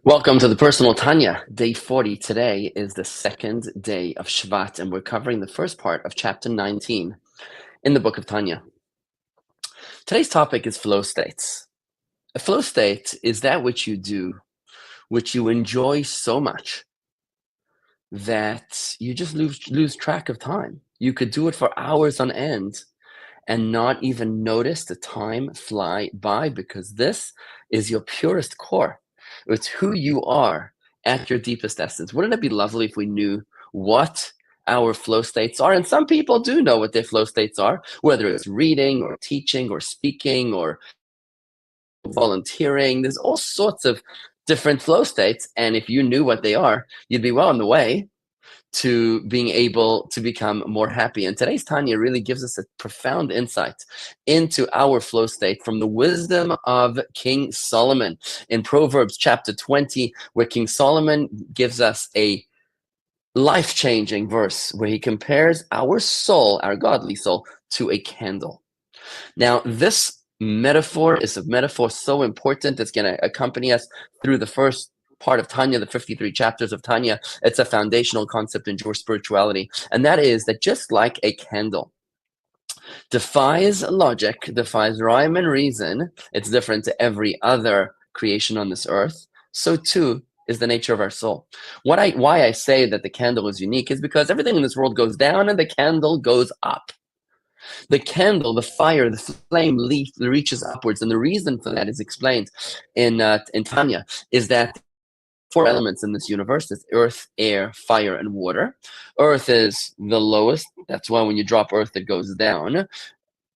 Welcome to the Personal Tanya, day 40. Today is the second day of Shvat, and we're covering the first part of chapter 19 in the book of Tanya. Today's topic is flow states. A flow state is that which you do, which you enjoy so much that you just lose track of time. You could do it for hours on end and not even notice the time fly by, because this is your purest core. It's who you are at your deepest essence. Wouldn't it be lovely if we knew what our flow states are? And some people do know what their flow states are, whether it's reading or teaching or speaking or volunteering. There's all sorts of different flow states. And if you knew what they are, you'd be well on the way to being able to become more happy. And today's Tanya really gives us a profound insight into our flow state from the wisdom of King Solomon in Proverbs chapter 20, where King Solomon gives us a life-changing verse where he compares our soul, our godly soul, to a candle. Now, this metaphor is a metaphor so important. It's going to accompany us through the first part of Tanya, the 53 chapters of Tanya. It's a foundational concept in Jewish spirituality. And that is that just like a candle defies logic, defies rhyme and reason, it's different to every other creation on this earth, so too is the nature of our soul. Why I say that the candle is unique is because everything in this world goes down and the candle goes up. The candle, the fire, the flame reaches upwards, and the reason for that is explained in Tanya, is that four elements in this universe is earth, air, fire, and water. Earth is the lowest. That's why when you drop earth, it goes down.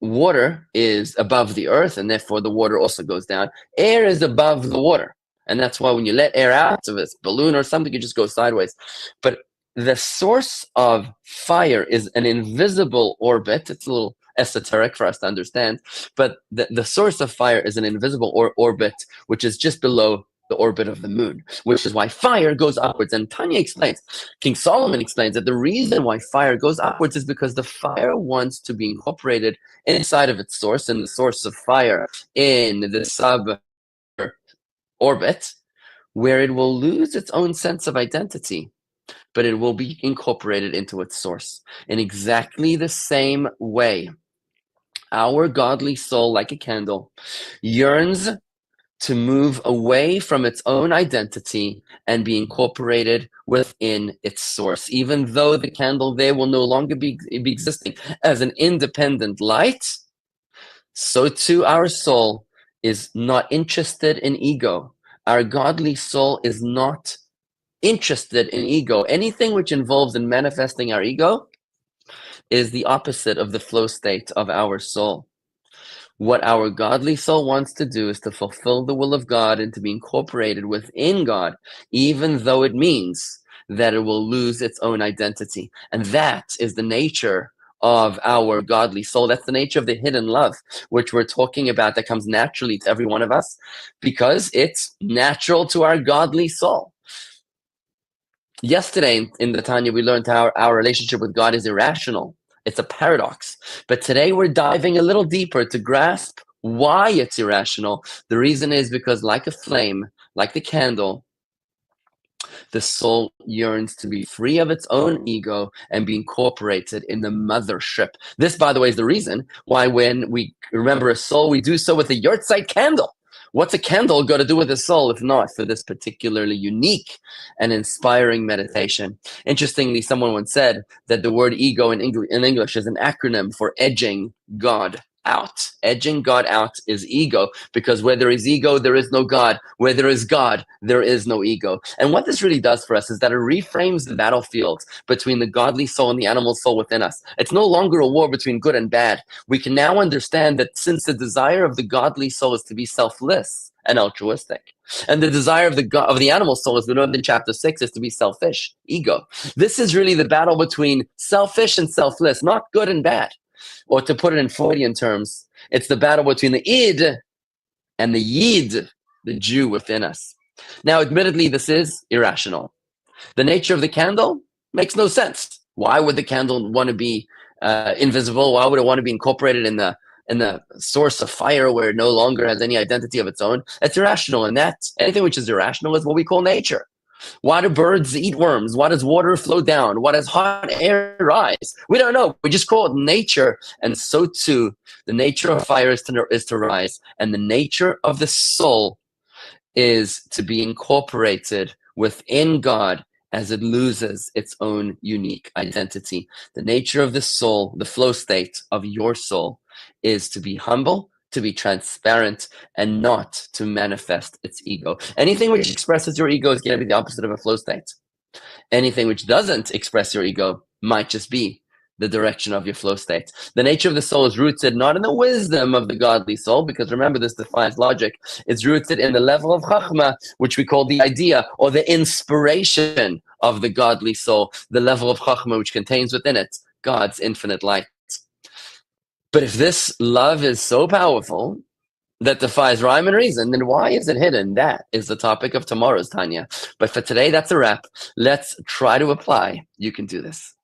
Water is above the earth, and therefore the water also goes down. Air is above the water, and that's why when you let air out of a balloon or something, it just goes sideways. But the source of fire is an invisible orbit. It's a little esoteric for us to understand, but the source of fire is an invisible orbit, which is just below the orbit of the moon, which is why fire goes upwards. And Tanya explains, King Solomon explains that the reason why fire goes upwards is because the fire wants to be incorporated inside of its source, and the source of fire in the sub-orbit, where it will lose its own sense of identity, but it will be incorporated into its source. In exactly the same way, our godly soul, like a candle, yearns to move away from its own identity and be incorporated within its source. Even though the candle there will no longer be existing as an independent light, so too our soul is not interested in ego. Our godly soul is not interested in ego. Anything which involves in manifesting our ego is the opposite of the flow state of our soul. What our godly soul wants to do is to fulfill the will of God and to be incorporated within God, even though it means that it will lose its own identity. And that is the nature of our godly soul. That's the nature of the hidden love, which we're talking about, that comes naturally to every one of us because it's natural to our godly soul. Yesterday in the Tanya, we learned how our relationship with God is irrational. It's a paradox. But today we're diving a little deeper to grasp why it's irrational. The reason is because, like a flame, like the candle, the soul yearns to be free of its own ego and be incorporated in the mothership. This, by the way, is the reason why when we remember a soul, we do so with a yahrzeit candle. What's a candle got to do with a soul if not for this particularly unique and inspiring meditation? Interestingly, someone once said that the word ego in English is an acronym for edging God out. Edging God out is ego, because where there is ego, there is no God. Where there is God, there is no ego. And what this really does for us is that it reframes the battlefield between the godly soul and the animal soul within us. It's no longer a war between good and bad. We can now understand that since the desire of the godly soul is to be selfless and altruistic, and the desire of the animal soul, as we learned in chapter 6, is to be selfish, ego. This is really the battle between selfish and selfless, not good and bad. Or to put it in Freudian terms, it's the battle between the id and the yid, the Jew within us. Now, admittedly, this is irrational. The nature of the candle makes no sense. Why would the candle want to be invisible? Why would it want to be incorporated in in the source of fire where it no longer has any identity of its own. It's irrational, and that anything which is irrational is what we call nature. Why do birds eat worms? Why does water flow down? Why does hot air rise? We don't know. We just call it nature. And so too, the nature of fire is to rise. And the nature of the soul is to be incorporated within God as it loses its own unique identity. The nature of the soul, the flow state of your soul, is to be humble, to be transparent, and not to manifest its ego. Anything which expresses your ego is going to be the opposite of a flow state. Anything which doesn't express your ego might just be the direction of your flow state. The nature of the soul is rooted not in the wisdom of the godly soul, because remember, this defies logic. It's rooted in the level of chachma, which we call the idea or the inspiration of the godly soul, the level of chachma which contains within it God's infinite light. But if this love is so powerful that defies rhyme and reason, then why is it hidden? That is the topic of tomorrow's Tanya. But for today, that's a wrap. Let's try to apply. You can do this.